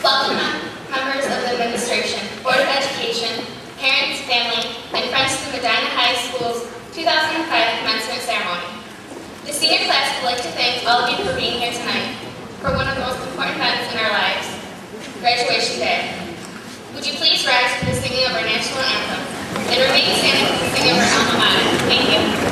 Welcome, members of the administration, Board of Education, parents, family, and friends to the Medina High School's 2005 commencement ceremony. The senior class would like to thank all of you for being here tonight for one of the most important events in our lives, graduation day. Would you please rise for the singing of our national anthem and remain standing for the singing of our alma mater. Thank you.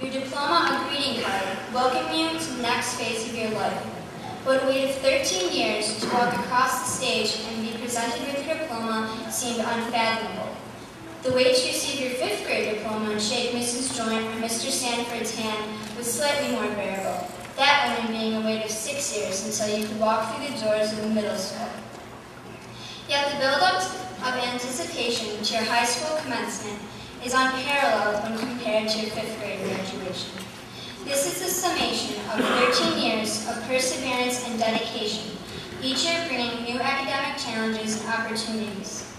Your diploma, a greeting card, welcoming you to the next phase of your life. But a wait of 13 years to walk across the stage and be presented with your diploma seemed unfathomable. The wait to receive your 5th grade diploma and shake Mrs. Joint or Mr. Sanford's hand was slightly more bearable, that only being a wait of 6 years until you could walk through the doors of the middle school. Yet the build-up of anticipation to your high school commencement is unparalleled when compared to your 5th grade graduation. This is the summation of 13 years of perseverance and dedication, each year bringing new academic challenges and opportunities.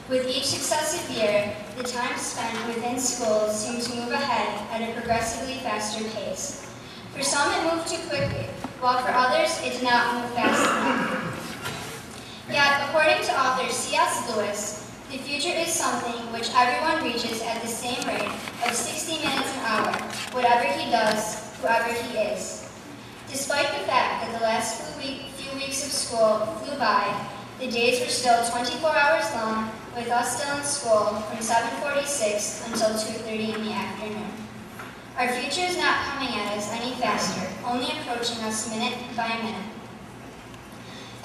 With each successive year, the time spent within school seems to move ahead at a progressively faster pace. For some, it moved too quickly, while for others, it did not move fast enough. Yet, according to author C.S. Lewis, the future is something which everyone reaches at the same rate of 60 minutes an hour, whatever he does, whoever he is. Despite the fact that the last few weeks of school flew by, the days were still 24 hours long, with us still in school from 7:46 until 2:30 in the afternoon. Our future is not coming at us any faster, only approaching us minute by minute.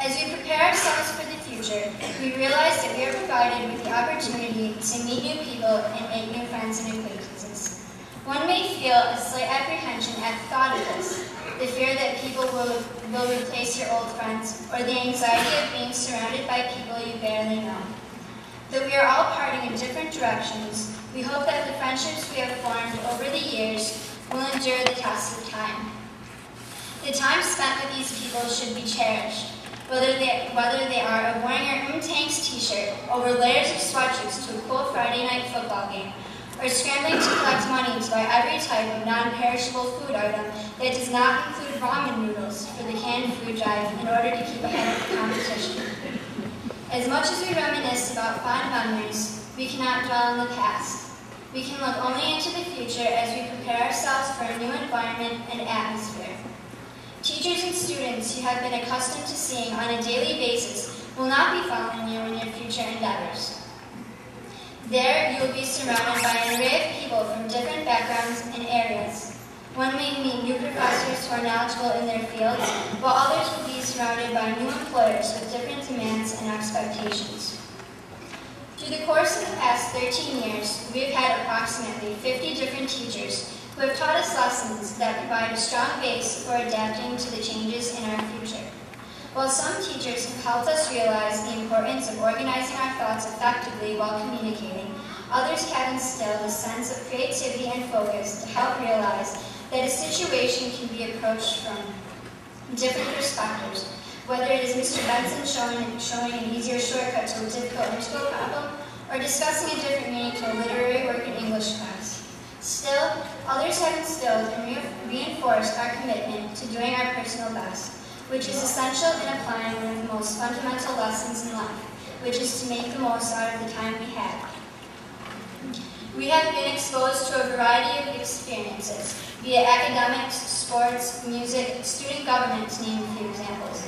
As we prepare ourselves for the future, we realize that we are provided with the opportunity to meet new people and make new friends and acquaintances. One may feel a slight apprehension at the thought of this, the fear that people will replace your old friends, or the anxiety of being surrounded by people you barely know. Though we are all parting in different directions, we hope that the friendships we have formed over the years will endure the test of time. The time spent with these people should be cherished, whether they are wearing your Tanks t-shirt over layers of sweatshirts to a cool Friday night football game, or scrambling to collect money to buy every type of non-perishable food item that does not include ramen noodles for the canned food drive in order to keep ahead of the competition. As much as we reminisce about fond memories, we cannot dwell on the past. We can look only into the future as we prepare ourselves for a new environment and atmosphere. Teachers and students you have been accustomed to seeing on a daily basis will not be following you in your future endeavors. There, you will be surrounded by an array of people from different backgrounds and areas. One may meet new professors who are knowledgeable in their fields, while others will be surrounded by new employers with different demands and expectations. Through the course of the past 13 years, we have had approximately 50 different teachers who have taught us lessons that provide a strong base for adapting to the changes in our future. While some teachers have helped us realize the importance of organizing our thoughts effectively while communicating, others have instilled a sense of creativity and focus to help realize that a situation can be approached from different perspectives, whether it is Mr. Benson showing an easier shortcut to a difficult integral problem, or discussing a different meaning to a literary work in English class. Still, others have instilled and reinforced our commitment to doing our personal best, which is essential in applying one of the most fundamental lessons in life, which is to make the most out of the time we have. We have been exposed to a variety of experiences, be it academics, sports, music, student government, to name a few examples.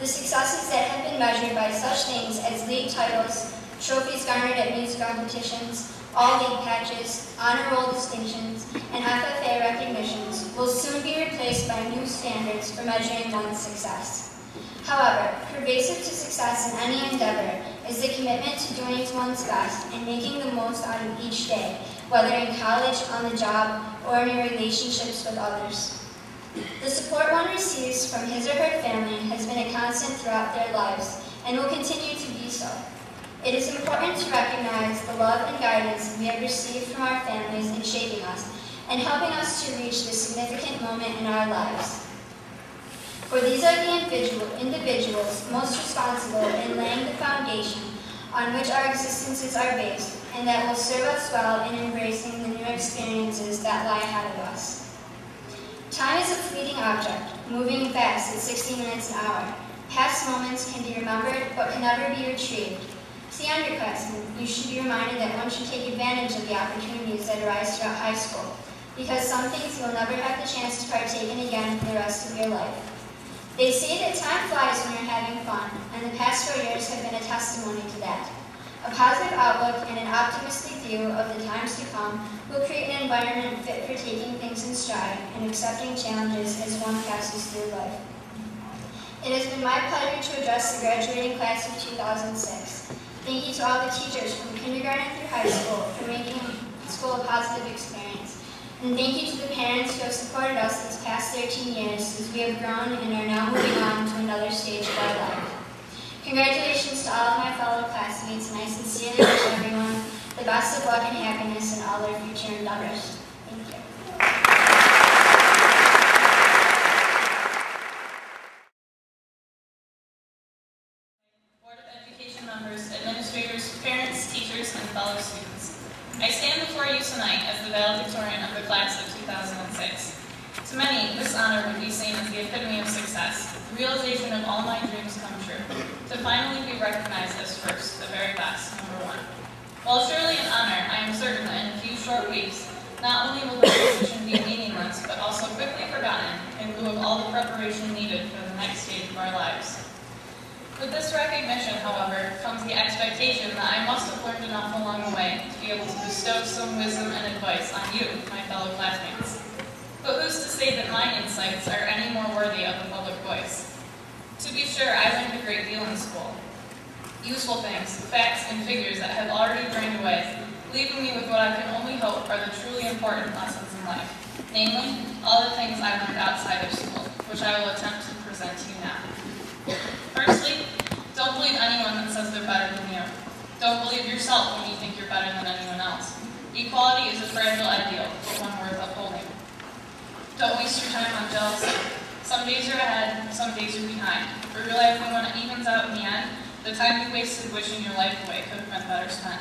The successes that have been measured by such things as league titles, trophies garnered at music competitions, all-league patches, honor roll distinctions, and FFA recognitions will soon be replaced by new standards for measuring one's success. However, pervasive to success in any endeavor is the commitment to doing one's best and making the most out of each day, whether in college, on the job, or in your relationships with others. The support one receives from his or her family has been a constant throughout their lives and will continue to be so. It is important to recognize the love and guidance we have received from our families in shaping us and helping us to reach this significant moment in our lives. For these are the individuals most responsible in laying the foundation on which our existences are based, and that will serve us well in embracing the new experiences that lie ahead of us. Time is a fleeting object, moving fast at 60 minutes an hour. Past moments can be remembered, but can never be retrieved. To the underclassmen, you should be reminded that one should take advantage of the opportunities that arise throughout high school, because some things you'll never have the chance to partake in again for the rest of your life. They say that time flies when you're having fun, and the past 4 years have been a testimony to that. A positive outlook and an optimistic view of the times to come will create an environment fit for taking things in stride and accepting challenges as one passes through life. It has been my pleasure to address the graduating class of 2006. Thank you to all the teachers from kindergarten through high school for making school a positive experience. And thank you to the parents who have supported us these past 13 years as we have grown and are now moving on to another stage of our life. Congratulations to all of my fellow classmates, and I sincerely wish everyone the best of luck and happiness in all their future endeavors. Thank you. Board of Education members, administrators, parents, teachers, and fellow students. I stand before you tonight as the valedictorian of the class of 2006. To many, this honor would be seen as the epitome of success, the realization of all my dreams come true, to finally be recognized as first, the very best, #1. While surely an honor, I am certain that in a few short weeks, not only will the position be meaningless, but also quickly forgotten in lieu of all the preparation needed for the next stage of our lives. With this recognition, however, comes the expectation that I must have learned enough along the way to be able to bestow some wisdom and advice on you, my fellow classmates. But who's to say that my insights are any more worthy of the public voice? To be sure, I learned a great deal in school. Useful things, facts, and figures that have already drained away, leaving me with what I can only hope are the truly important lessons in life. Namely, all the things I learned outside of school, which I will attempt to present to you now. Firstly, don't believe anyone that says they're better than you. Don't believe yourself when you think you're better than anyone else. Equality is a fragile ideal, but one worth upholding. Don't waste your time on jealousy. Some days you're ahead, some days you're behind. But realizing when it evens out in the end, the time you wasted wishing your life away could have been better spent.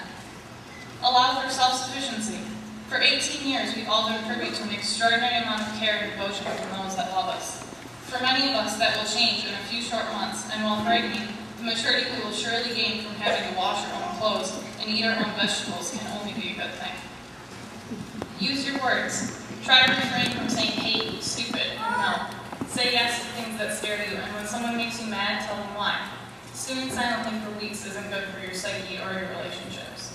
Allow for self-sufficiency. For 18 years, we've all been privy to an extraordinary amount of care and devotion from those that love us. For many of us, that will change in a few short months, and while frightening, the maturity we will surely gain from having to wash our own clothes and eat our own vegetables can only be a good thing. Use your words. Try to refrain from saying hate, stupid, or no. Say yes to things that scare you, and when someone makes you mad, tell them why. Stewing silently for weeks isn't good for your psyche or your relationships.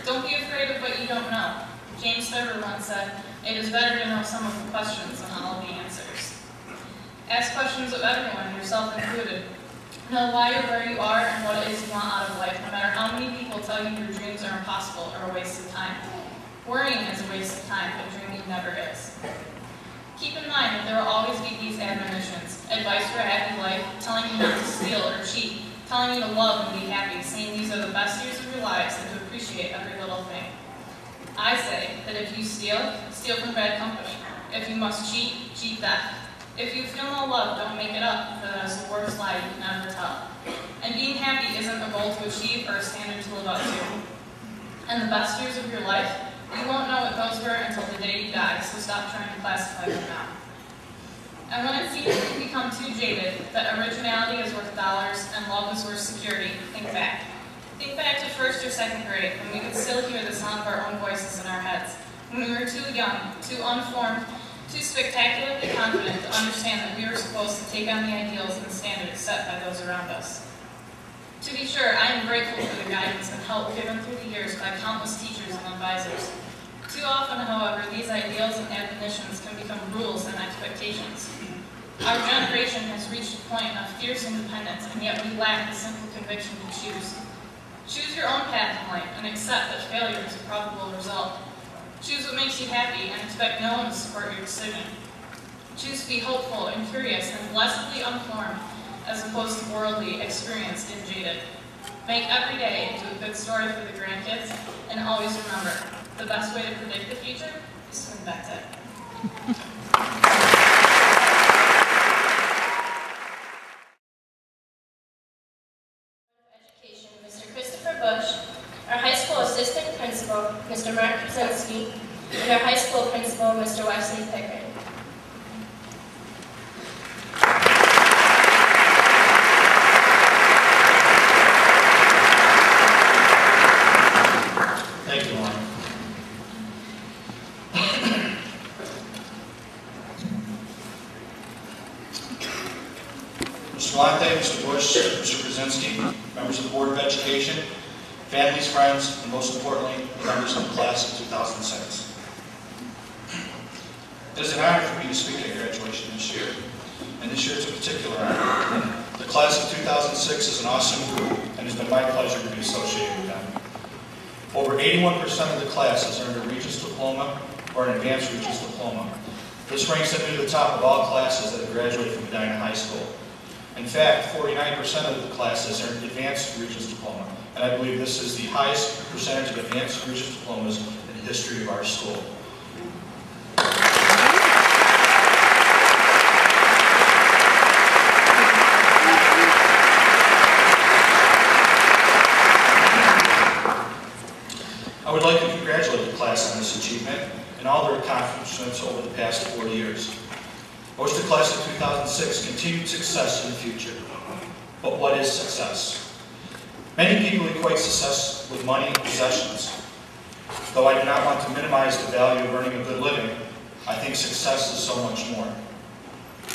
Don't be afraid of what you don't know. James Terra once said, "It is better to know some of the questions than all of the answers." Ask questions of everyone, yourself included. Know why you're where you are and what it is you want out of life, no matter how many people tell you your dreams are impossible or a waste of time. Worrying is a waste of time, but dreaming never is. Keep in mind that there will always be these admonitions, advice for a happy life, telling you not to steal or cheat, telling you to love and be happy, saying these are the best years of your lives and to appreciate every little thing. I say that if you steal, steal from bad company. If you must cheat, cheat theft. If you feel no love, don't make it up, for that is the worst lie you can ever tell. And being happy isn't a goal to achieve or a standard to live up to. And the best years of your life, you won't know what those were until the day you die, so stop trying to classify them now. And when it seems you become too jaded, that originality is worth dollars and love is worth security, think back. Think back to 1st or 2nd grade, when we could still hear the sound of our own voices in our heads. When we were too young, too unformed, too spectacularly confident to understand that we were supposed to take on the ideals and standards set by those around us. To be sure, I am grateful for the guidance and help given through the years by countless teachers and advisors. Too often, however, these ideals and admonitions can become rules and expectations. Our generation has reached a point of fierce independence, and yet we lack the simple conviction to choose. Choose your own path in life and accept that failure is a probable result. Choose what makes you happy and expect no one to support your decision. Choose to be hopeful and curious and blessedly unformed, as opposed to worldly, experienced, and jaded. Make every day into a good story for the grandkids, and always remember, the best way to predict the future is to invent it. Education, Mr. Christopher Bush, our high school assistant principal, Mr. Mark Krasinski, and our high school principal, Mr. Wesley Pickard. Thank you, Lauren. Mr. Latte, Mr. Bush, Mr. Krasinski, members of the Board of Education, families, friends, and most importantly, the members of the class of 2006. It is an honor for me to speak at graduation this year, and this year is a particular honor. The class of 2006 is an awesome group, and it's been my pleasure to be associated with them. Over 81% of the class has earned a Regents Diploma or an Advanced Regents Diploma. This ranks them near the top of all classes that have graduated from Medina High School. In fact, 49% of the class has earned Advanced Regents Diploma, and I believe this is the highest percentage of Advanced Regents Diplomas in the history of our school. I would like to congratulate the class on this achievement and all their accomplishments over the past 4 years. I wish the class of 2006 continued success in the future. But what is success? Many people equate success with money and possessions. Though I do not want to minimize the value of earning a good living, I think success is so much more.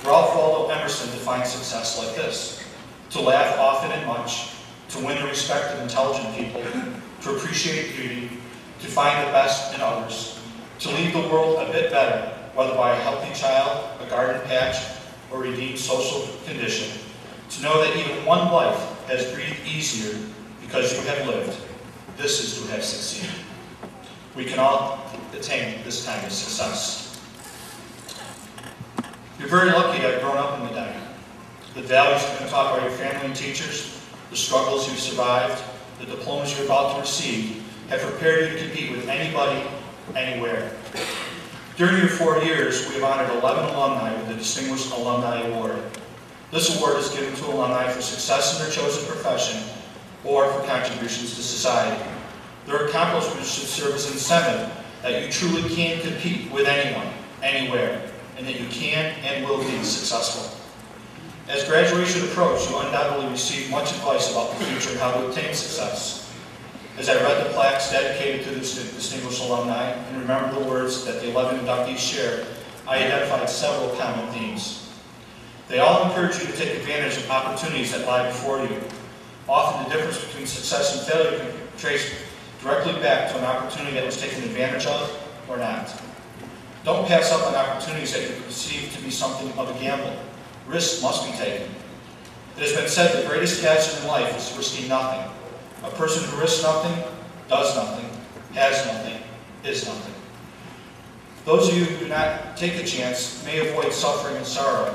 Ralph Waldo Emerson defined success like this: to laugh often and much, to win the respect of intelligent people, to appreciate beauty, to find the best in others, to leave the world a bit better, whether by a healthy child, a garden patch, or redeemed social condition, to know that even one life has breathed easier because you have lived. This is to have succeeded. We can all attain this kind of success. You're very lucky to have grown up in Medina. The values you've been taught by your family and teachers, the struggles you've survived, the diplomas you're about to receive, have prepared you to compete with anybody, anywhere. During your 4 years, we have honored 11 alumni with the Distinguished Alumni Award. This award is given to alumni for success in their chosen profession or for contributions to society. Their accomplishments should serve as an incentive that you truly can compete with anyone, anywhere, and that you can and will be successful. As graduation approaches, you undoubtedly receive much advice about the future and how to obtain success. As I read the plaques dedicated to the distinguished alumni and remember the words that the 11 inductees shared, I identified several common themes. They all encourage you to take advantage of opportunities that lie before you. Often the difference between success and failure can be traced directly back to an opportunity that was taken advantage of or not. Don't pass up on opportunities that you perceive to be something of a gamble. Risks must be taken. It has been said the greatest hazard in life is risking nothing. A person who risks nothing, does nothing, has nothing, is nothing. Those of you who do not take the chance may avoid suffering and sorrow,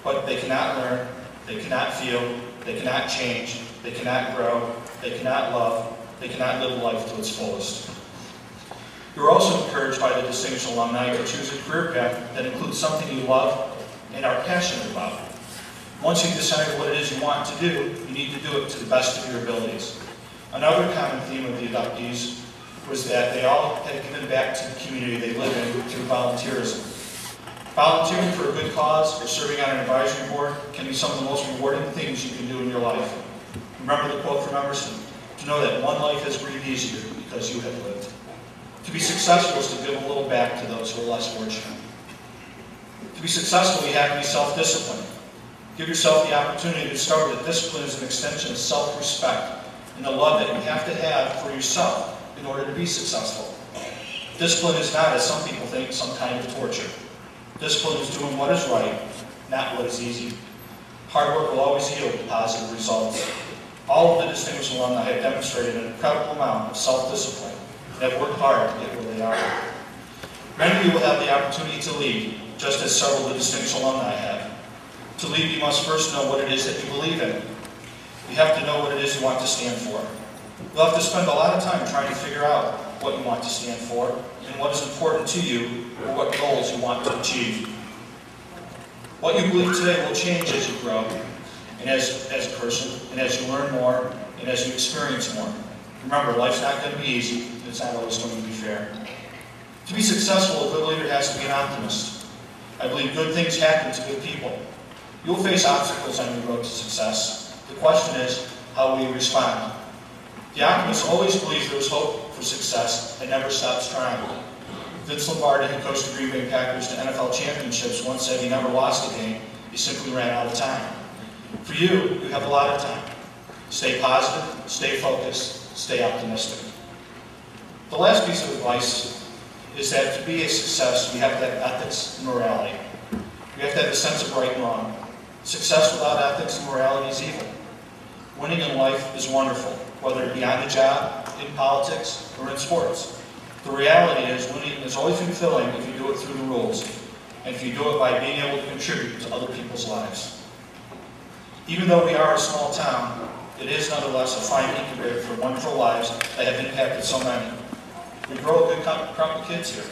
but they cannot learn, they cannot feel, they cannot change, they cannot grow, they cannot love, they cannot live life to its fullest. You are also encouraged by the distinguished alumni to choose a career path that includes something you love and are passionate about. Once you've decided what it is you want to do, you need to do it to the best of your abilities. Another common theme of the inductees was that they all had given back to the community they live in through volunteerism. Volunteering for a good cause or serving on an advisory board can be some of the most rewarding things you can do in your life. Remember the quote from Emerson, to know that one life has breathed easier because you have lived. To be successful is to give a little back to those who are less fortunate. To be successful, you have to be self-disciplined. Give yourself the opportunity to discover that discipline is an extension of self-respect and the love that you have to have for yourself in order to be successful. Discipline is not, as some people think, some kind of torture. Discipline is doing what is right, not what is easy. Hard work will always yield positive results. All of the distinguished alumni have demonstrated an incredible amount of self-discipline and have worked hard to get where they are. Many of you will have the opportunity to lead, just as several of the distinguished alumni have. To lead, you must first know what it is that you believe in. You have to know what it is you want to stand for. You'll have to spend a lot of time trying to figure out what you want to stand for and what is important to you or what goals you want to achieve. What you believe today will change as you grow and as a person and as you learn more and as you experience more. Remember, life's not going to be easy and it's not always going to be fair. To be successful, a good leader has to be an optimist. I believe good things happen to good people. You will face obstacles on your road to success. The question is, how will you respond? The optimist always believes there is hope for success and never stops trying. Vince Lombardi, who coached the Green Bay Packers to NFL championships, once said he never lost a game, he simply ran out of time. For you, you have a lot of time. Stay positive, stay focused, stay optimistic. The last piece of advice is that to be a success, we have to have ethics and morality. We have to have a sense of right and wrong. Success without ethics and morality is evil. Winning in life is wonderful, whether it be on the job, in politics, or in sports. The reality is winning is always fulfilling if you do it through the rules, and if you do it by being able to contribute to other people's lives. Even though we are a small town, it is nonetheless a fine incubator for wonderful lives that have impacted so many. We grow a good crop of kids here.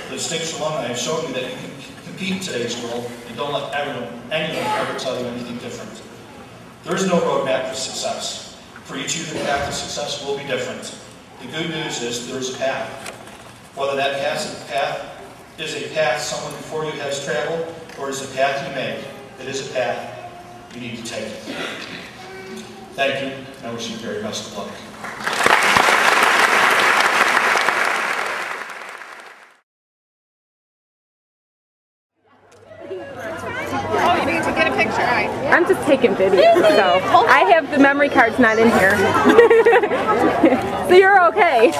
The distinguished alumni have shown you that you can compete in today's world, and don't let anyone ever tell you anything different. There is no roadmap for success. For each of you, the path to success will be different. The good news is there is a path. Whether that path is a path someone before you has traveled, or is a path you made, it is a path you need to take. Thank you, and I wish you the very best of luck. I'm just taking video, so I have the memory cards not in here. So you're okay.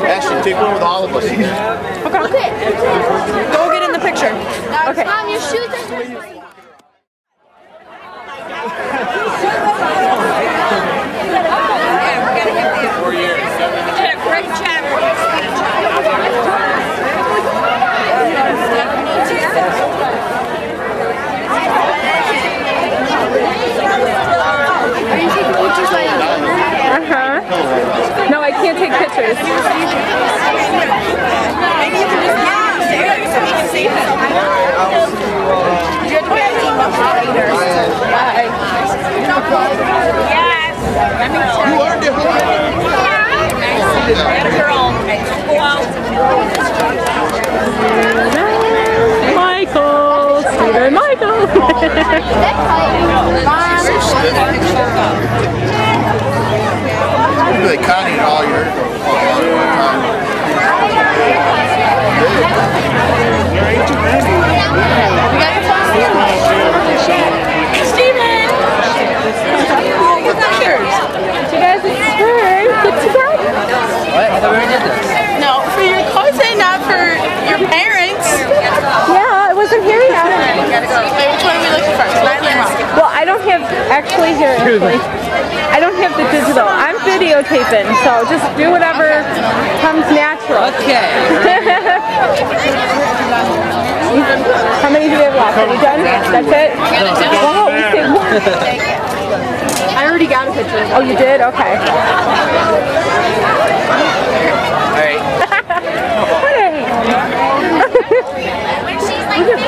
Ashton, take one with all of us. Okay. Go get in the picture. Okay. Mom, your shoes are No, I can't take pictures. Maybe you can just get upstairs so we can see them. You're the best team of later. Bye. Yes. You are different. That girl. Go out. Michael. Stephen Michael. You're like Connie all your time. Steven! Look at pictures. You guys are good to go? What? I thought we already did this. No, for your cousin, not for your parents. Yeah, I wasn't here yet. Wait, which one are we looking for? Well, I don't have actually here. Actually. I don't have the digital. I'm videotaping, so just do whatever comes natural. Okay. How many do you have left? Are you done? That's it? Oh, we saved one. I already got a picture. Oh, you did? Okay. All right. when she's like 50,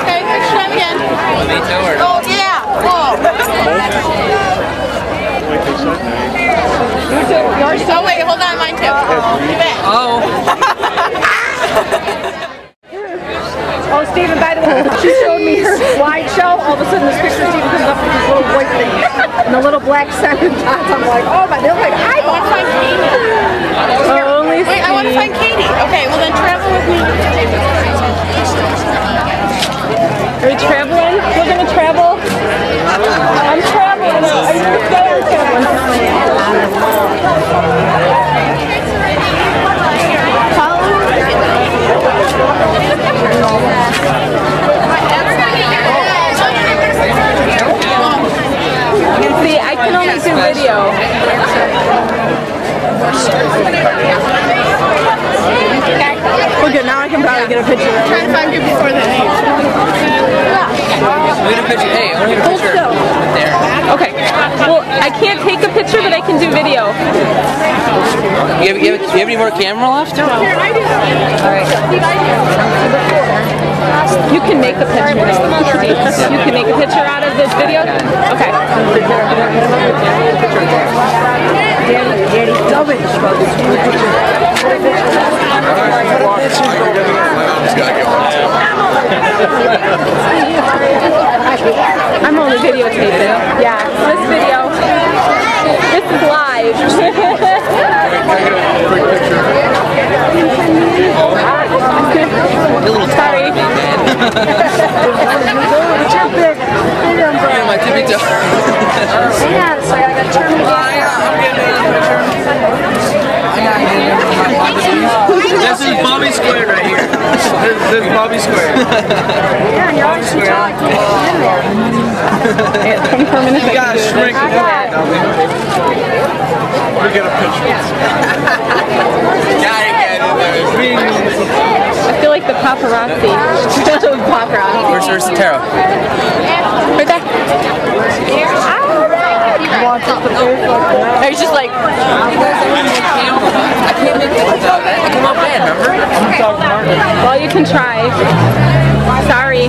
Okay, picture them again. Me too, or no? Oh, yeah. Oh. Oh, wait, hold on, mine too. You bet. Oh. Oh, Stephen, by the way, she showed me her slideshow. All of a sudden, this picture of Stephen comes up with this little white thing and the little black center dots. I'm like, oh my, they're like, I want to find Katie. only Wait, I want to find Katie. Okay, well then travel with me. Are you traveling? We're going to travel? I'm traveling. Are you traveling? See, I can only do video. Okay, now I can probably get a picture of it. I'm trying to find you before the name. We get a picture. Hey, I want to get a picture there. Okay. Well, I can't take a picture, but I can do video. You have any more camera left? No. All right. You can make a picture. You can make a picture out of this video? Okay. I'm only videotaping. Yeah, this video. It's your big umbrella. My tippy toe. Yeah, so I got turned down. This is Bobby Square right here. This is Bobby Square. Yeah, and you're always too tall. I can't get in there. 24 minutes. You gotta shrink it. We get a picture. Gotta get in there. I feel like the paparazzi. Paparazzi. Where's the Terra? Right there. He's just like. I can't make it. I come up bad, remember? Well, you can try. Sorry.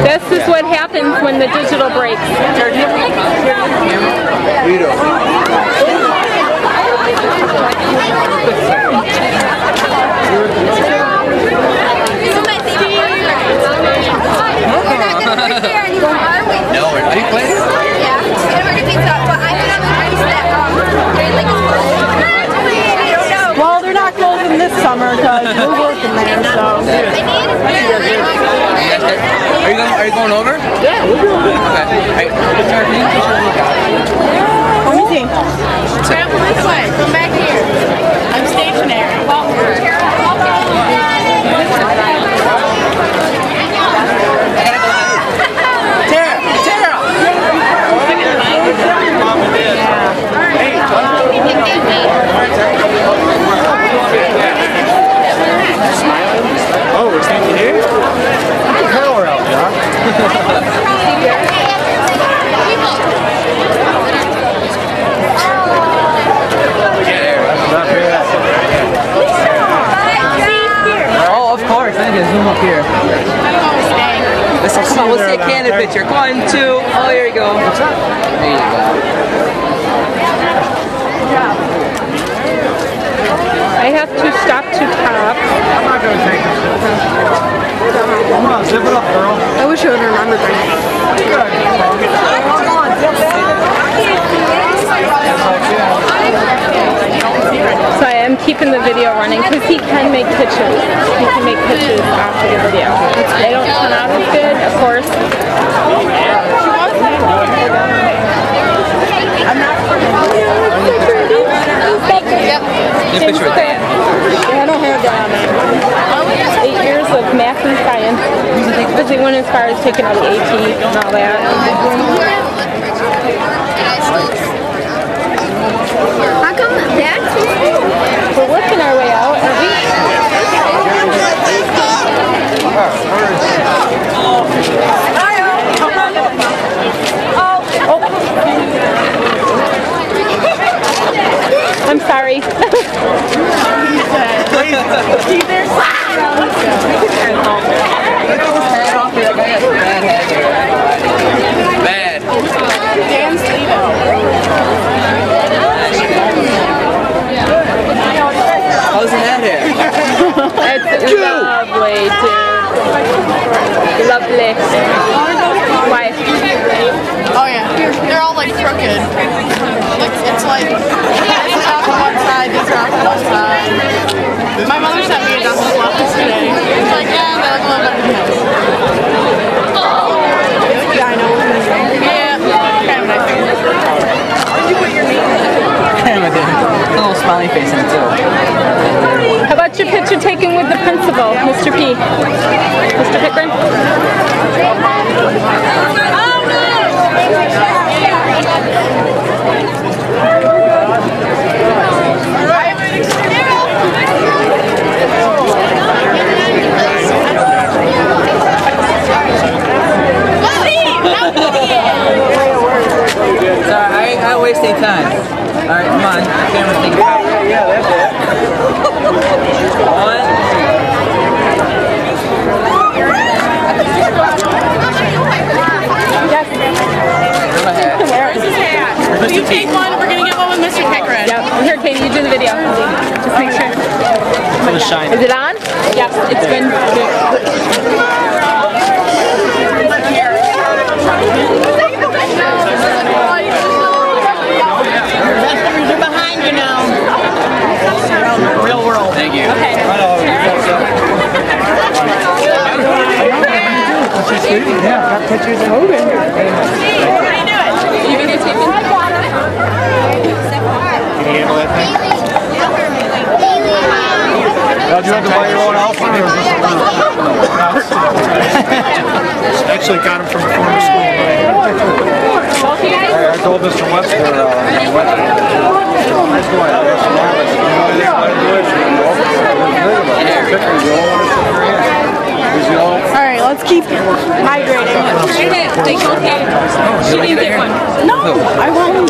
This is what happens when the digital breaks. No, are you playing? Yeah, we're gonna pizza, but I put on the ice that like is closed. I don't know. Well, they're not closing this summer because we're working there, so. Are you going over? Yeah, we're doing it. Okay. Let me see. Travel this way. Come back here. I'm stationary. Oh, is that you? Get the color out, John. Oh, of course. I need to zoom up here. Come on, we'll see a candid picture. 1, 2. Oh, here you go. There you go. I have to stop to top. I'm not going to take it. Come on, zip it up, girl. I wish I would remember that. So I am keeping the video running because he can make pictures. He can make pictures after the video. They don't turn out as good, of course. I'm not Get a picture with that. I don't have that on me. 8 years of math and science. Because he went as far as taking out the AT and all that. How come that's We're working our way out, aren't we? I'm sorry. Bad. Dan's leaving. How's that here? It's lovely, dude. Lovely. Why? Oh yeah, they're all like crooked. It's like it's off on one side, these are off on one side. My mother sent me a dozen glasses today. It's like, yeah, they look a little bit different. Yeah, I know. Yeah, kind of nice. Did you put your name in it? Damn it, a little smiley face in it too. How about your picture taken with the principal, Mr. P? Mr. Pickren? Sorry, I waste any time. Alright, come on. Camera thing. Yeah, that's it. One. Where's his hat? Will you take one? We're gonna get one with Mr. Pickren. Yep. Here, Katie, you do the video. Just make sure. Is it on? Yes, it's been good. They're behind you now. Thank you. Okay. Right over. Yeah, got pictures of Hogan. How are you doing? You videotaping? Can you handle that thing? Now, do you have to buy your own outfit? Actually got him from a former school. I told Mr. Webster, Alright, let's keep hydrating. She didn't get one. No, I want one.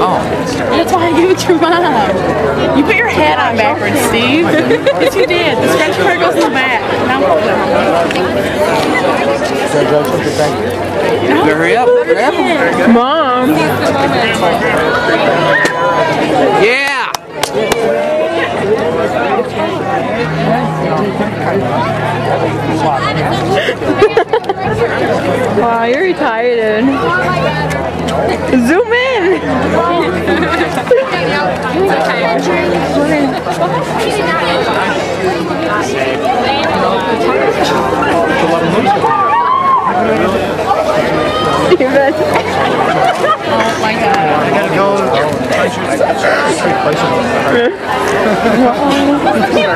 Oh. That's why I gave it to your mom. You put your hat on backwards, Steve. Yes, you did. The scratch card goes in the back. Now Hurry up. Mom. Yeah. Wow, you're retired, dude. Zoom in. Steven. oh my god. I gotta go.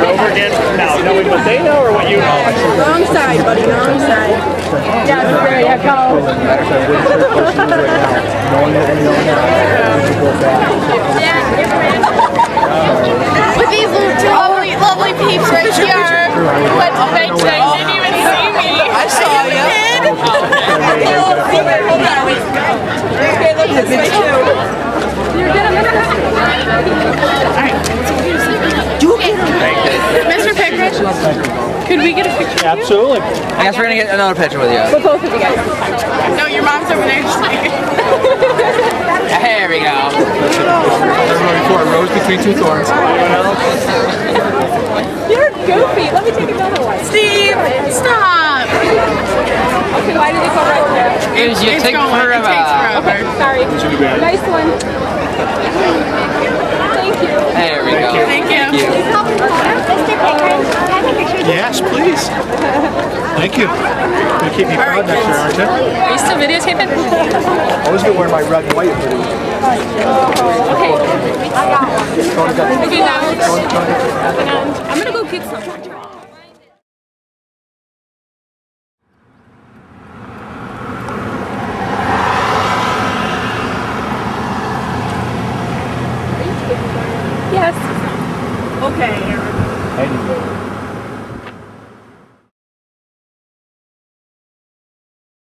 Over again? No, knowing what they know or what you know? Wrong side, buddy, wrong side. Yeah, there you go. With these two lovely peeps right here. Who went to bed today, didn't even see me. I saw you. Okay, look at this way too. Mr. Pickett, could we get a picture? Absolutely. I guess we're gonna get another picture with you. With both of you guys. No, your mom's over there just like. Here we go. For a rose between two thorns. You're goofy. Let me take another one. Steve, stop. Okay, why did it go right there? You take forever. It takes forever. Okay, sorry. Nice one. Thank you. There we go. Thank you. Yes, please. Thank you. You'll keep me proud next year, aren't you? Are you still videotaping? Always gonna wear my red and white hoodie. Okay. Okay, now. I'm gonna go get some. Yes. Okay. Thank you.